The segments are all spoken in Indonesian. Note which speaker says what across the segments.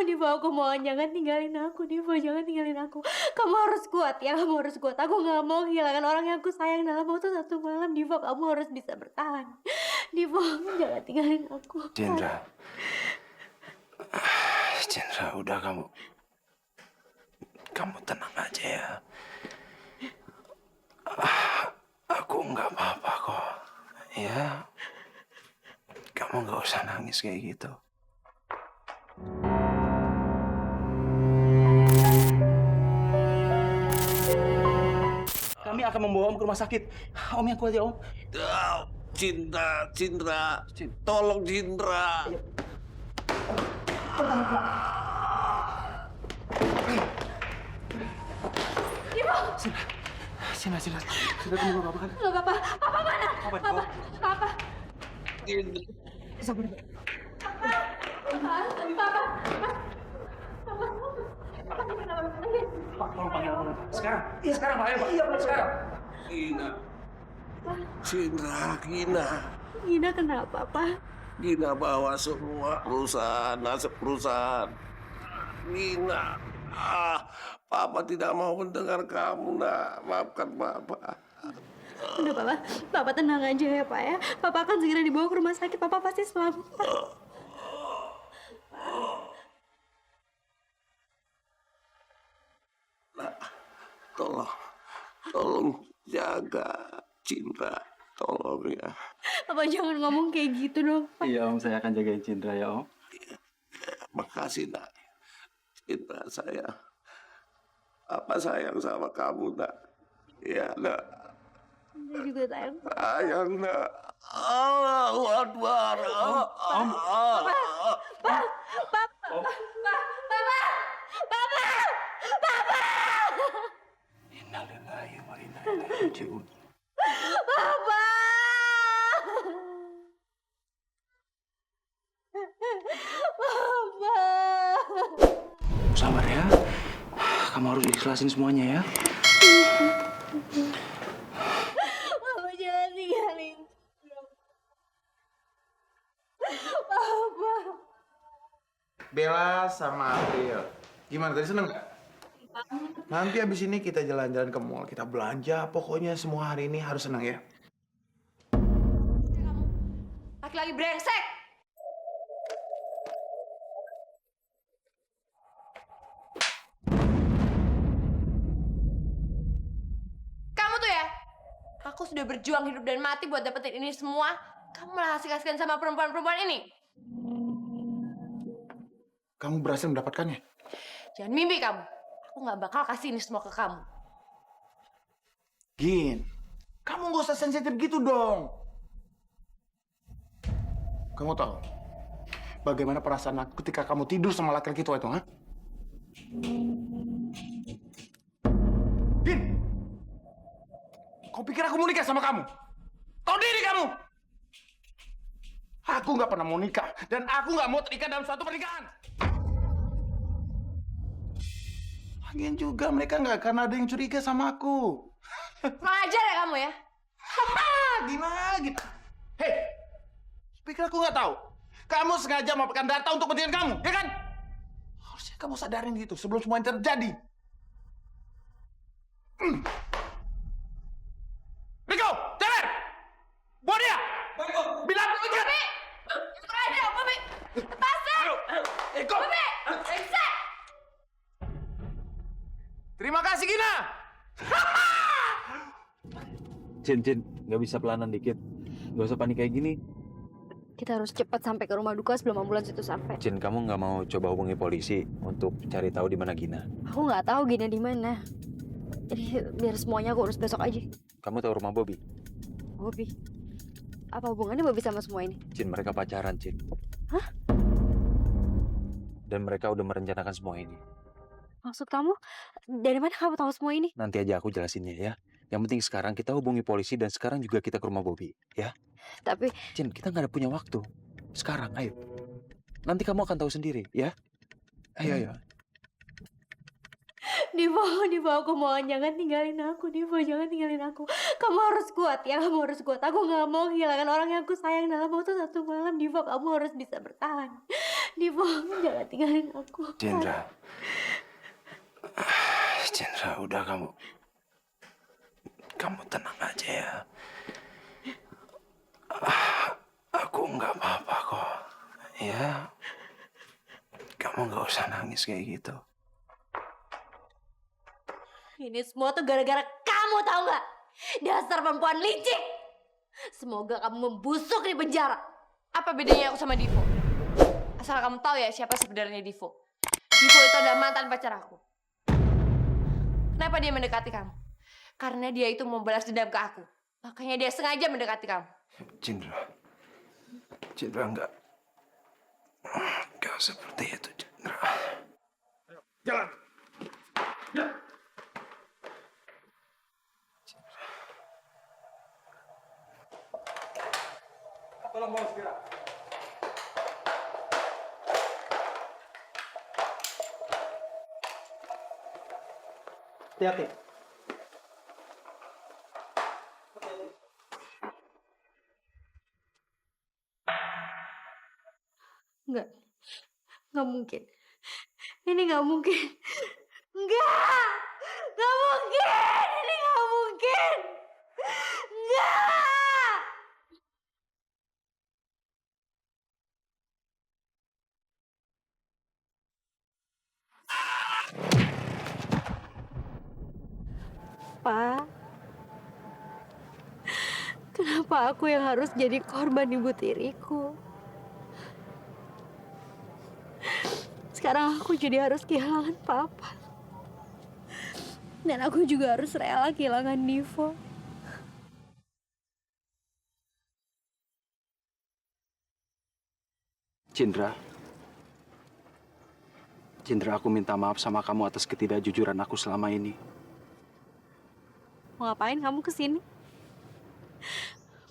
Speaker 1: Diva, aku mohon jangan tinggalin aku, Diva, jangan tinggalin aku. Kamu harus kuat ya, kamu harus kuat. Aku nggak mau kehilangan orang yang aku sayang dalam waktu satu malam, Diva. Kamu harus bisa bertahan. Diva, jangan tinggalin aku.
Speaker 2: Cindra, Cindra, udah kamu tenang aja ya. Aku nggak apa-apa kok. Ya, kamu nggak usah nangis kayak gitu.
Speaker 3: Kami akan membawa Om ke rumah sakit. Om yang kuat ya, Om.
Speaker 4: Cindra, tolong Cindra.
Speaker 3: Sini. Sudah tunggu Papa kan?
Speaker 1: Nggak apa-apa. Papa mana? Papa.
Speaker 4: Cindra.
Speaker 3: Sabar. Pak, tolong panggil ambulans. Sekarang. Iya, sekarang, Pak. Ayo, Pak. Iya, Pak. Sekarang.
Speaker 4: Gina.
Speaker 1: Gina kenapa, Pak?
Speaker 4: Gina bawa semua perusahaan, nasib perusahaan. Gina. Papa tidak mau mendengar kamu, nak. Maafkan Papa.
Speaker 1: Udah, Papa tenang aja ya, Pak ya. Papa akan segera dibawa ke rumah sakit. Papa pasti selamat.
Speaker 4: Nak, tolong jaga Cindra. Tolong ya.
Speaker 1: Papa jangan ngomong kayak gitu dong, Pak.
Speaker 3: Iya, Om. Saya akan jagain Cindra ya, Om.
Speaker 4: Makasih, nak. Cindra saya. Papa sayang sama kamu, nak. Ya, nak.
Speaker 1: Saya juga sayang.
Speaker 4: Sayang, nak. Allahu Akbar.
Speaker 3: Om.
Speaker 2: Innalillahi wa inna ilaihi raji'un.
Speaker 1: Papa!
Speaker 3: Sabar ya. Kamu harus ikhlasin semuanya ya.
Speaker 1: Papa jangan tinggalin. Papa.
Speaker 5: Bella sama April. Gimana tadi seneng nggak? Nanti abis ini kita jalan-jalan ke mall, kita belanja. Pokoknya semua hari ini harus senang ya.
Speaker 1: Laki-laki brengsek. Kamu tuh ya, aku sudah berjuang hidup dan mati buat dapetin ini semua. Kamu malah asik-asikan sama perempuan-perempuan ini.
Speaker 5: Kamu berhasil mendapatkannya?
Speaker 1: Jangan mimpi kamu. Aku nggak bakal kasih ini semua ke kamu.
Speaker 5: Gin, kamu nggak usah sensitif gitu dong. Kamu tahu bagaimana perasaan aku ketika kamu tidur sama laki-laki tua itu, ha? Gin, kau pikir aku mau nikah sama kamu? Tahu diri kamu? Aku nggak pernah mau nikah dan aku nggak mau terikat dalam suatu pernikahan. Lagian juga mereka nggak akan ada yang curiga sama aku.
Speaker 1: Kurang ajar ya kamu ya.
Speaker 5: Gimana gitu? Hei, pikir aku nggak tahu? Kamu sengaja memaparkan data untuk kepentingan kamu, ya kan? Harusnya kamu sadarin gitu sebelum semua ini terjadi. Riko, Celer! Bawa dia! Bilang aku ikut!
Speaker 1: Papi! Kurang ajar, Papi! Lepasin!
Speaker 5: Riko!
Speaker 1: Papi! Brengsek!
Speaker 5: Terima kasih, Gina!
Speaker 3: Cin, nggak bisa pelanan dikit. Nggak usah panik kayak gini.
Speaker 1: Kita harus cepat sampai ke rumah duka sebelum ambulans itu sampai.
Speaker 2: Cin, kamu nggak mau coba hubungi polisi untuk cari tahu di mana Gina?
Speaker 1: Aku nggak tahu Gina di mana. Jadi biar semuanya aku urus besok aja.
Speaker 2: Kamu tahu rumah Bobby?
Speaker 1: Bobby. Apa hubungannya Bobby sama semua ini?
Speaker 2: Cin, mereka pacaran, Cin.
Speaker 1: Hah?
Speaker 2: Dan mereka udah merencanakan semua ini.
Speaker 1: Maksud kamu? Dari mana kamu tahu semua ini?
Speaker 2: Nanti aja aku jelasinnya ya. Yang penting sekarang kita hubungi polisi dan sekarang juga kita ke rumah Bobby, ya?
Speaker 1: Tapi
Speaker 2: Cin, kita nggak ada punya waktu. Sekarang, ayo. Nanti kamu akan tahu sendiri, ya? Ayo.
Speaker 1: Diva, aku mohon jangan tinggalin aku. Diva, jangan tinggalin aku. Kamu harus kuat ya, kamu harus kuat. Aku nggak mau kehilangan orang yang aku sayang dalam waktu satu malam. Diva, kamu harus bisa bertahan. Divo, jangan tinggalin aku.
Speaker 2: Cindra. Cindra, udah kamu tenang aja ya. Aku nggak apa-apa kok. Ya, kamu nggak usah nangis kayak gitu.
Speaker 1: Ini semua tuh gara-gara kamu, tahu nggak? Dasar perempuan licik. Semoga kamu membusuk di penjara.
Speaker 6: Apa bedanya aku sama Divo? Asal kamu tahu ya siapa sebenarnya Divo. Divo itu adalah mantan pacar aku. Kenapa dia mendekati kamu? Karena dia itu mau balas dendam ke aku. Makanya dia sengaja mendekati kamu.
Speaker 2: Cindra enggak seperti itu, Cindra.
Speaker 5: Jalan. Ya. Tolong bawa segera. Hati-hati.
Speaker 1: Nggak mungkin. Ini nggak mungkin. Nggak mungkin. Ini nggak mungkin. Nggak. Pak, kenapa aku yang harus jadi korban ibu tiriku? Sekarang aku jadi harus kehilangan papa. Dan aku juga harus rela kehilangan Divo.
Speaker 2: Cindra, aku minta maaf sama kamu atas ketidakjujuran aku selama ini.
Speaker 1: Mau ngapain kamu kesini?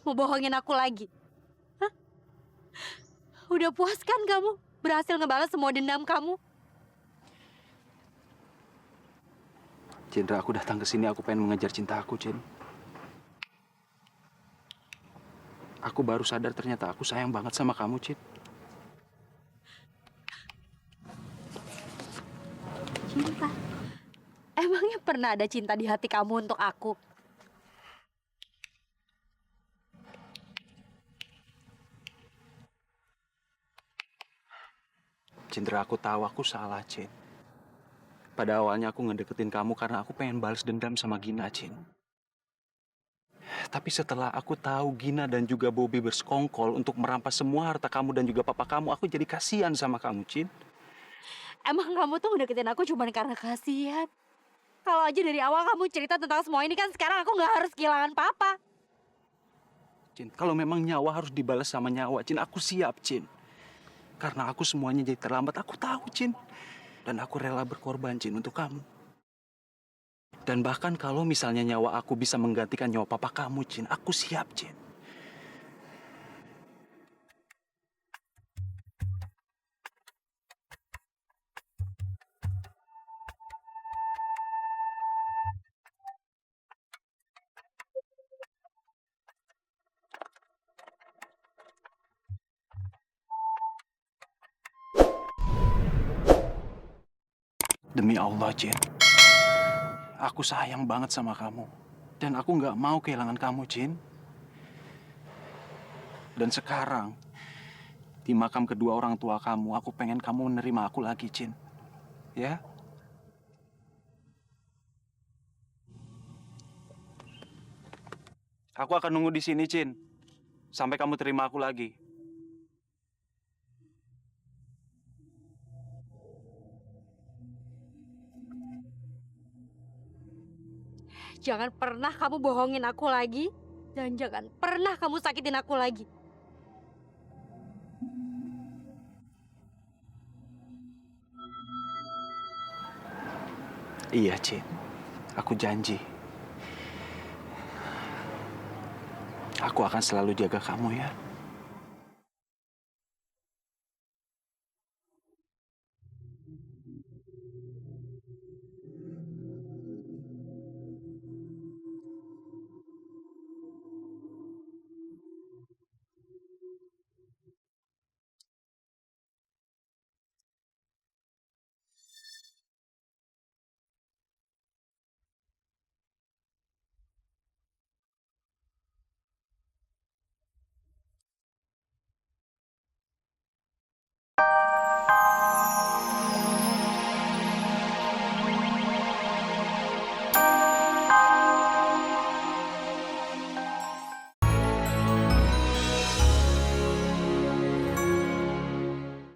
Speaker 1: Mau bohongin aku lagi? Hah? Udah puas kan kamu? Berhasil ngebalas semua dendam kamu?
Speaker 2: Cindra, aku datang ke sini aku pengen mengejar cinta aku, Cin. Aku baru sadar ternyata aku sayang banget sama kamu, Cin.
Speaker 1: Cinta? Emangnya pernah ada cinta di hati kamu untuk aku?
Speaker 2: Cindra, aku tahu aku salah, Cin. Pada awalnya aku ngedeketin kamu karena aku pengen balas dendam sama Gina, Cin. Tapi setelah aku tahu Gina dan juga Bobby bersekongkol untuk merampas semua harta kamu dan juga papa kamu, aku jadi kasihan sama kamu, Cin.
Speaker 1: Emang kamu tuh ngedeketin aku cuma karena kasihan? Kalau aja dari awal kamu cerita tentang semua ini kan sekarang aku nggak harus kehilangan papa.
Speaker 2: Cin, kalau memang nyawa harus dibalas sama nyawa, Cin, aku siap, Cin. Karena aku semuanya jadi terlambat, aku tahu, Cin. Dan aku rela berkorban, Cin, untuk kamu. Dan bahkan kalau misalnya nyawa aku bisa menggantikan nyawa papa kamu, Cin, aku siap, Cin. Demi Allah, Cin. Aku sayang banget sama kamu. Dan aku nggak mau kehilangan kamu, Cin. Dan sekarang, di makam kedua orang tua kamu, aku pengen kamu menerima aku lagi, Cin. Ya? Aku akan nunggu di sini, Cin. Sampai kamu terima aku lagi.
Speaker 1: Jangan pernah kamu bohongin aku lagi. Dan jangan pernah kamu sakitin aku lagi.
Speaker 2: Iya, Cin. Aku janji. Aku akan selalu jaga kamu, ya.